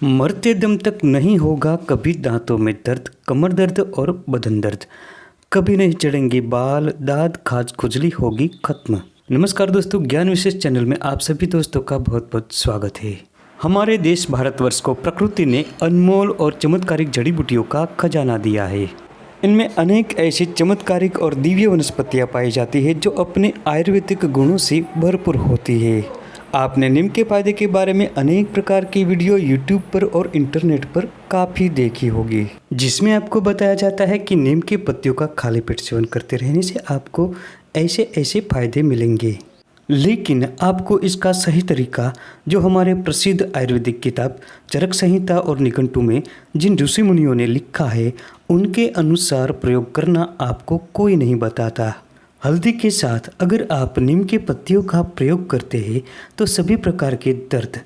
मरते दम तक नहीं होगा कभी दांतों में दर्द, कमर दर्द और बदन दर्द। कभी नहीं चढ़ेंगे बाल, दांत, खाज खुजली होगी खत्म। नमस्कार दोस्तों, ज्ञान विशेष चैनल में आप सभी दोस्तों का बहुत बहुत स्वागत है। हमारे देश भारतवर्ष को प्रकृति ने अनमोल और चमत्कारिक जड़ी बूटियों का खजाना दिया है। इनमें अनेक ऐसी चमत्कारिक और दिव्य वनस्पतियाँ पाई जाती है जो अपने आयुर्वेदिक गुणों से भरपूर होती है। आपने नीम के फायदे के बारे में अनेक प्रकार की वीडियो यूट्यूब पर और इंटरनेट पर काफ़ी देखी होगी, जिसमें आपको बताया जाता है कि नीम के पत्तियों का खाली पेट सेवन करते रहने से आपको ऐसे ऐसे फायदे मिलेंगे। लेकिन आपको इसका सही तरीका, जो हमारे प्रसिद्ध आयुर्वेदिक किताब चरक संहिता और निघंटु में जिन ऋषि मुनियों ने लिखा है, उनके अनुसार प्रयोग करना आपको कोई नहीं बताता। हल्दी के साथ अगर आप नीम के पत्तियों का प्रयोग करते हैं तो सभी प्रकार के दर्द,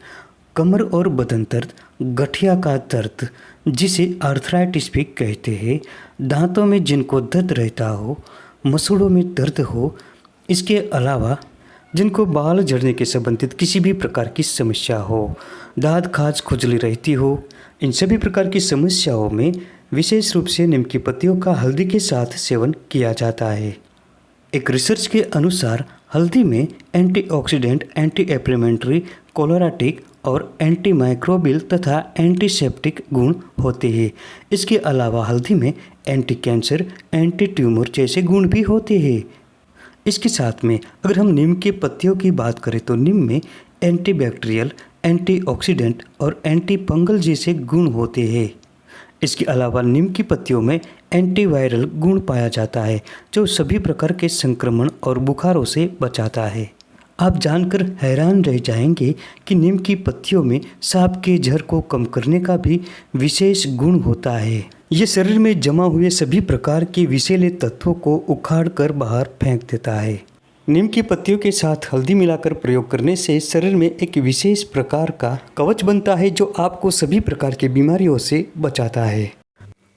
कमर और बदन दर्द, गठिया का दर्द जिसे आर्थराइटिस भी कहते हैं, दांतों में जिनको दर्द रहता हो, मसूड़ों में दर्द हो, इसके अलावा जिनको बाल झड़ने के संबंधित किसी भी प्रकार की समस्या हो, दांत खाज खुजली रहती हो, इन सभी प्रकार की समस्याओं में विशेष रूप से नीम की पत्तियों का हल्दी के साथ सेवन किया जाता है। एक रिसर्च के अनुसार हल्दी में एंटीऑक्सीडेंट, एंटी एप्लेमेंट्री, कोलोराटिक और एंटी माइक्रोबियल तथा एंटीसेप्टिक गुण होते हैं। इसके अलावा हल्दी में एंटी कैंसर, एंटी ट्यूमर जैसे गुण भी होते हैं। इसके साथ में अगर हम नीम के पत्तियों की बात करें तो नीम में एंटीबैक्टीरियल, एंटीऑक्सीडेंट और एंटी फंगल जैसे गुण होते हैं। इसके अलावा नीम की पत्तियों में एंटीवायरल गुण पाया जाता है, जो सभी प्रकार के संक्रमण और बुखारों से बचाता है। आप जानकर हैरान रह जाएंगे कि नीम की पत्तियों में सांप के जहर को कम करने का भी विशेष गुण होता है। ये शरीर में जमा हुए सभी प्रकार के विषैले तत्वों को उखाड़ कर बाहर फेंक देता है। नीम की पत्तियों के साथ हल्दी मिलाकर प्रयोग करने से शरीर में एक विशेष प्रकार का कवच बनता है, जो आपको सभी प्रकार की बीमारियों से बचाता है।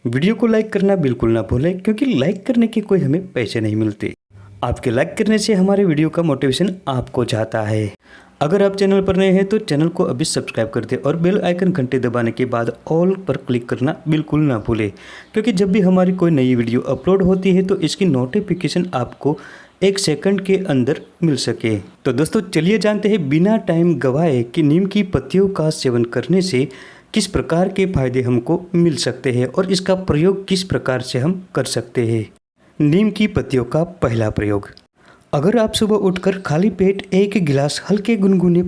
वीडियो को लाइक करना बिल्कुल ना भूलें, क्योंकि लाइक करने के कोई हमें पैसे नहीं मिलते। आपके लाइक करने से हमारे वीडियो का मोटिवेशन आपको जाता है। अगर आप चैनल पर नए हैं तो चैनल को अभी सब्सक्राइब कर दें और बेल आइकन घंटे दबाने के बाद ऑल पर क्लिक करना बिल्कुल ना भूलें, क्योंकि जब भी हमारी कोई नई वीडियो अपलोड होती है तो इसकी नोटिफिकेशन आपको 1 सेकंड के अंदर मिल सके। तो दोस्तों चलिए जानते हैं बिना टाइम गवाए कि नीम की पत्तियों का सेवन करने से किस प्रकार के फायदे हमको मिल सकते हैं और इसका प्रयोग किस प्रकार से हम कर सकते हैं। नीम की पत्तियों का पहला प्रयोग। अगर आप सुबह उठकर खाली पेट 1 गिलास हल्के गुनगुने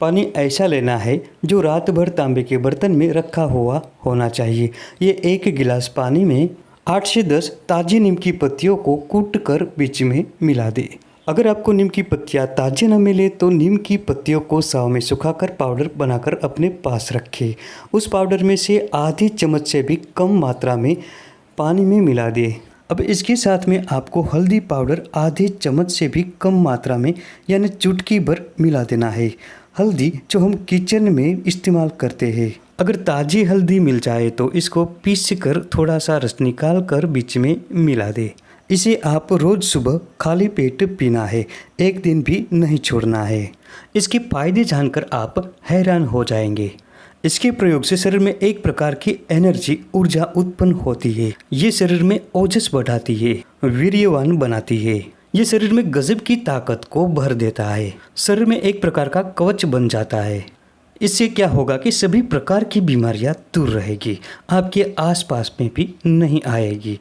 पानी ऐसा लेना है जो रात भर तांबे के बर्तन में रखा हुआ होना चाहिए। ये 1 गिलास पानी में 8 से 10 ताज़ी नीम की पत्तियों को कूट कर बीच में मिला दे। अगर आपको नीम की पत्तियाँ ताज़ी न मिले तो नीम की पत्तियों को साव में सुखाकर पाउडर बनाकर अपने पास रखें। उस पाउडर में से आधी चम्मच से भी कम मात्रा में पानी में मिला दें। अब इसके साथ में आपको हल्दी पाउडर आधी चम्मच से भी कम मात्रा में यानी चुटकी भर मिला देना है। हल्दी जो हम किचन में इस्तेमाल करते हैं, अगर ताज़ी हल्दी मिल जाए तो इसको पीस कर थोड़ा सा रस निकाल कर बीच में मिला दे। इसे आप रोज़ सुबह खाली पेट पीना है, 1 दिन भी नहीं छोड़ना है। इसके फायदे जानकर आप हैरान हो जाएंगे। इसके प्रयोग से शरीर में एक प्रकार की एनर्जी, ऊर्जा उत्पन्न होती है। ये शरीर में ओजस बढ़ाती है, वीर्यवान बनाती है। ये शरीर में गजब की ताकत को भर देता है। शरीर में एक प्रकार का कवच बन जाता है। इससे क्या होगा कि सभी प्रकार की बीमारियां दूर रहेगी, आपके आसपास में भी नहीं आएगी।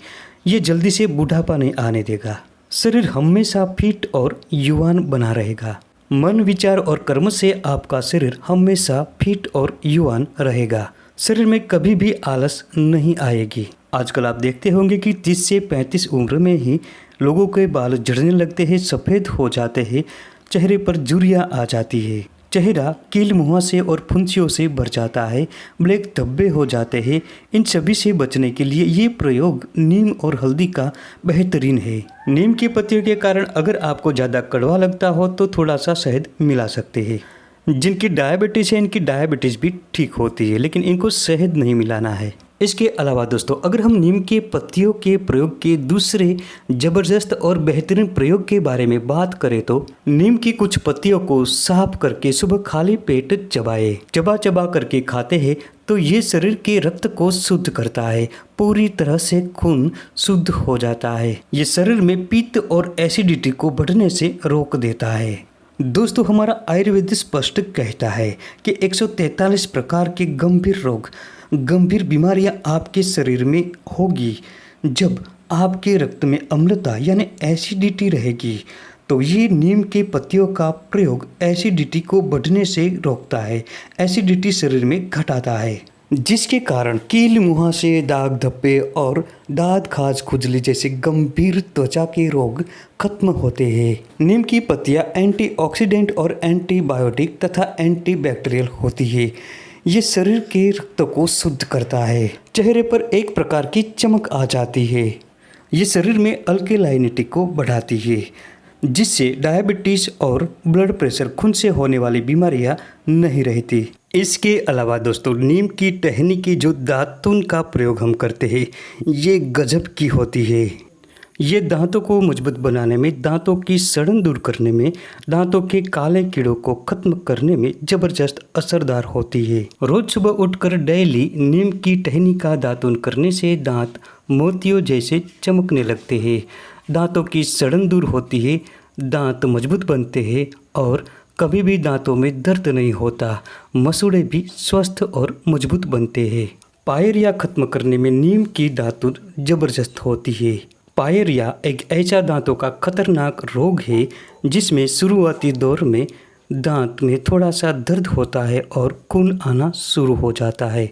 ये जल्दी से बुढ़ापा नहीं आने देगा। शरीर हमेशा फिट और युवान बना रहेगा। मन, विचार और कर्म से आपका शरीर हमेशा फिट और युवान रहेगा। शरीर में कभी भी आलस नहीं आएगी। आजकल आप देखते होंगे कि 30 से 35 उम्र में ही लोगों के बाल झड़ने लगते हैं, सफ़ेद हो जाते हैं, चेहरे पर झुर्रियाँ आ जाती है, चेहरा कील मुहासे और फुंसियों से भर जाता है, ब्लैक धब्बे हो जाते हैं। इन सभी से बचने के लिए ये प्रयोग नीम और हल्दी का बेहतरीन है। नीम की पत्तियों के कारण अगर आपको ज़्यादा कड़वा लगता हो तो थोड़ा सा शहद मिला सकते हैं। जिनकी डायबिटीज़ है, इनकी डायबिटीज़ भी ठीक होती है, लेकिन इनको शहद नहीं मिलाना है। इसके अलावा दोस्तों अगर हम नीम के पत्तियों के प्रयोग के दूसरे ज़बरदस्त और बेहतरीन प्रयोग के बारे में बात करें तो नीम की कुछ पत्तियों को साफ करके सुबह खाली पेट चबा चबा करके खाते हैं तो ये शरीर के रक्त को शुद्ध करता है, पूरी तरह से खून शुद्ध हो जाता है। ये शरीर में पित्त और एसिडिटी को बढ़ने से रोक देता है। दोस्तों हमारा आयुर्वेद स्पष्ट कहता है कि 143 प्रकार के गंभीर बीमारियां आपके शरीर में होगी जब आपके रक्त में अम्लता यानी एसिडिटी रहेगी। तो ये नीम के पत्तियों का प्रयोग एसिडिटी को बढ़ने से रोकता है, एसिडिटी शरीर में घटाता है, जिसके कारण कील मुहासे, दाग धब्बे और दांत खाज खुजली जैसे गंभीर त्वचा के रोग खत्म होते हैं। नीम की पत्तियां एंटीऑक्सीडेंट और एंटीबायोटिक तथा एंटीबैक्टीरियल होती है। ये शरीर के रक्त को शुद्ध करता है, चेहरे पर एक प्रकार की चमक आ जाती है। ये शरीर में अल्केलाइनिटी को बढ़ाती है, जिससे डायबिटीज और ब्लड प्रेशर, खून से होने वाली बीमारियां नहीं रहती। इसके अलावा दोस्तों नीम की टहनी की जो दातुन का प्रयोग हम करते हैं ये गजब की होती है। ये दांतों को मजबूत बनाने में, दांतों की सड़न दूर करने में, दांतों के काले कीड़ों को खत्म करने में जबरदस्त असरदार होती है। रोज सुबह उठकर डेली नीम की टहनी का दातुन करने से दांत मोतियों जैसे चमकने लगते हैं, दांतों की सड़न दूर होती है, दांत मजबूत बनते हैं और कभी भी दांतों में दर्द नहीं होता, मसूड़े भी स्वस्थ और मजबूत बनते हैं। पायरिया खत्म करने में नीम की दातुन जबरदस्त होती है। पायरिया एक ऐसा दांतों का खतरनाक रोग है जिसमें शुरुआती दौर में दांत में थोड़ा सा दर्द होता है और खून आना शुरू हो जाता है,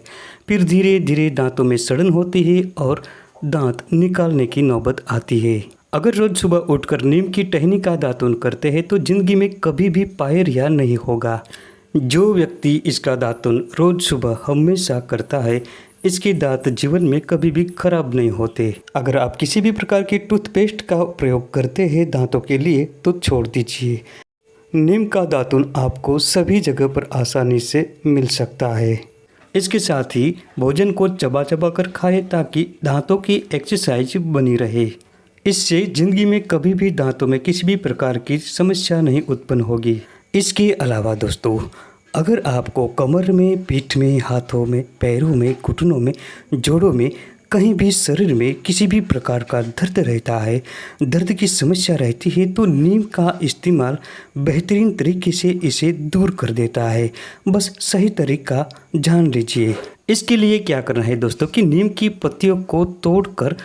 फिर धीरे धीरे दांतों में सड़न होती है और दांत निकालने की नौबत आती है। अगर रोज सुबह उठकर नीम की टहनी का दातुन करते हैं तो जिंदगी में कभी भी पायरिया नहीं होगा। जो व्यक्ति इसका दातुन रोज सुबह हमेशा करता है इसके दांत जीवन में कभी भी खराब नहीं होते। अगर आप किसी भी प्रकार की टूथपेस्ट का प्रयोग करते हैं दांतों के लिए तो छोड़ दीजिए। नीम का दातुन आपको सभी जगह पर आसानी से मिल सकता है। इसके साथ ही भोजन को चबा चबा कर खाएं ताकि दांतों की एक्सरसाइज बनी रहे। इससे जिंदगी में कभी भी दांतों में किसी भी प्रकार की समस्या नहीं उत्पन्न होगी। इसके अलावा दोस्तों अगर आपको कमर में, पीठ में, हाथों में, पैरों में, घुटनों में, जोड़ों में, कहीं भी शरीर में किसी भी प्रकार का दर्द रहता है, दर्द की समस्या रहती है तो नीम का इस्तेमाल बेहतरीन तरीके से इसे दूर कर देता है। बस सही तरीका जान लीजिए। इसके लिए क्या करना है दोस्तों कि नीम की पत्तियों को तोड़कर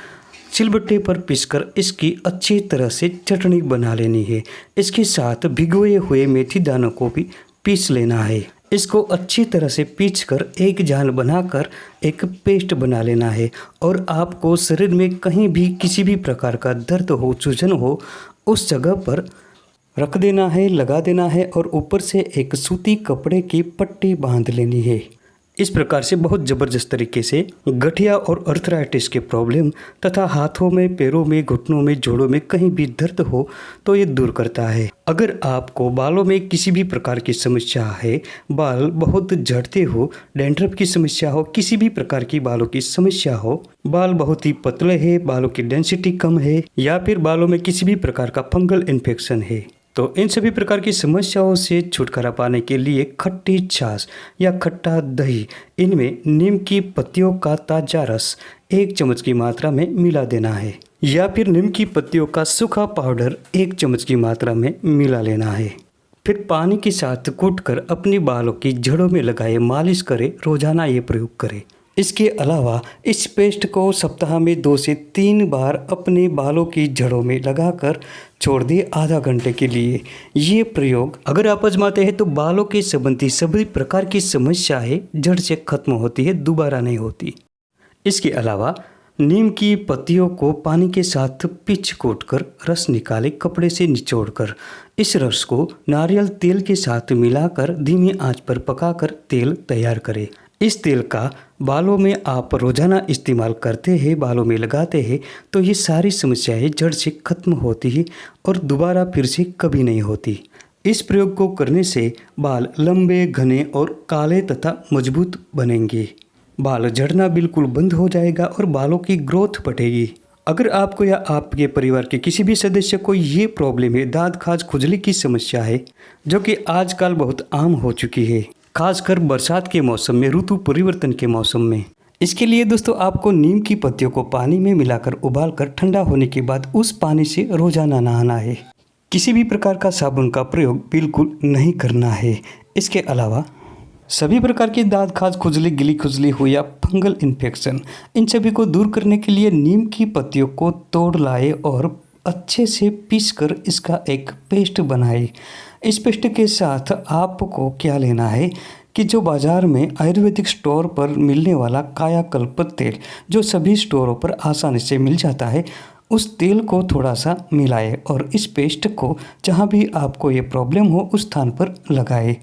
सिलबट्टे पर पीसकर इसकी अच्छी तरह से चटनी बना लेनी है। इसके साथ भिगोए हुए मेथी दानों को भी पीस लेना है। इसको अच्छी तरह से पीसकर एक जाल बनाकर एक पेस्ट बना लेना है और आपको शरीर में कहीं भी किसी भी प्रकार का दर्द हो, सूजन हो, उस जगह पर रख देना है, लगा देना है और ऊपर से एक सूती कपड़े की पट्टी बांध लेनी है। इस प्रकार से बहुत ज़बरदस्त तरीके से गठिया और अर्थराइटिस के प्रॉब्लम तथा हाथों में, पैरों में, घुटनों में, जोड़ों में कहीं भी दर्द हो तो ये दूर करता है। अगर आपको बालों में किसी भी प्रकार की समस्या है, बाल बहुत झड़ते हो, डैंड्रफ की समस्या हो, किसी भी प्रकार की बालों की समस्या हो, बाल बहुत ही पतले हैं, बालों की डेंसिटी कम है या फिर बालों में किसी भी प्रकार का फंगल इन्फेक्शन है, तो इन सभी प्रकार की समस्याओं से छुटकारा पाने के लिए खट्टी छाछ या खट्टा दही, इनमें नीम की पत्तियों का ताज़ा रस 1 चम्मच की मात्रा में मिला देना है या फिर नीम की पत्तियों का सूखा पाउडर 1 चम्मच की मात्रा में मिला लेना है। फिर पानी के साथ कूटकर अपने बालों की जड़ों में लगाए, मालिश करें, रोजाना ये प्रयोग करें। इसके अलावा इस पेस्ट को सप्ताह में 2 से 3 बार अपने बालों की जड़ों में लगाकर छोड़ दिए आधा घंटे के लिए। ये प्रयोग अगर आप आजमाते हैं तो बालों के संबंधी सभी प्रकार की समस्याएं जड़ से खत्म होती है, दोबारा नहीं होती। इसके अलावा नीम की पत्तियों को पानी के साथ पीछ कूटकर रस निकाले, कपड़े से निचोड़कर इस रस को नारियल तेल के साथ मिलाकर धीमी आंच पर पकाकर तेल तैयार करें। इस तेल का बालों में आप रोजाना इस्तेमाल करते हैं, बालों में लगाते हैं तो ये सारी समस्याएं जड़ से खत्म होती है और दोबारा फिर से कभी नहीं होती। इस प्रयोग को करने से बाल लंबे, घने और काले तथा मजबूत बनेंगे। बाल झड़ना बिल्कुल बंद हो जाएगा और बालों की ग्रोथ बढ़ेगी। अगर आपको या आपके परिवार के किसी भी सदस्य को ये प्रॉब्लम है, दांत खाज खुजली की समस्या है, जो कि आजकल बहुत आम हो चुकी है, खासकर बरसात के मौसम में, ऋतु परिवर्तन के मौसम में। इसके लिए दोस्तों आपको नीम की पत्तियों को पानी में मिलाकर उबालकर ठंडा होने के बाद उस पानी से रोजाना नहाना है। किसी भी प्रकार का साबुन का प्रयोग बिल्कुल नहीं करना है। इसके अलावा सभी प्रकार की दांत खाज खुजली, गिली खुजली हो या फंगल इन्फेक्शन, इन सभी को दूर करने के लिए नीम की पत्तियों को तोड़ लाए और अच्छे से पीसकर इसका एक पेस्ट बनाए। इस पेस्ट के साथ आपको क्या लेना है कि जो बाज़ार में आयुर्वेदिक स्टोर पर मिलने वाला कायाकल्प तेल, जो सभी स्टोरों पर आसानी से मिल जाता है, उस तेल को थोड़ा सा मिलाए और इस पेस्ट को जहाँ भी आपको ये प्रॉब्लम हो उस स्थान पर लगाए।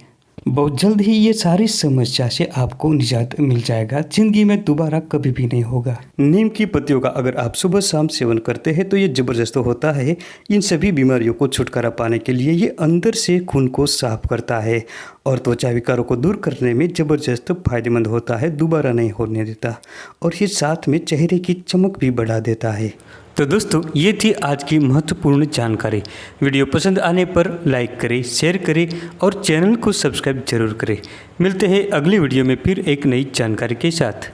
बहुत जल्द ही ये सारी समस्या से आपको निजात मिल जाएगा, जिंदगी में दोबारा कभी भी नहीं होगा। नीम की पत्तियों का अगर आप सुबह शाम सेवन करते हैं तो ये ज़बरदस्त होता है। इन सभी बीमारियों को छुटकारा पाने के लिए ये अंदर से खून को साफ करता है और त्वचा विकारों को दूर करने में ज़बरदस्त फायदेमंद होता है, दोबारा नहीं होने देता, और ये साथ में चेहरे की चमक भी बढ़ा देता है। तो दोस्तों ये थी आज की महत्वपूर्ण जानकारी। वीडियो पसंद आने पर लाइक करें, शेयर करें और चैनल को सब्सक्राइब जरूर करें। मिलते हैं अगली वीडियो में फिर एक नई जानकारी के साथ।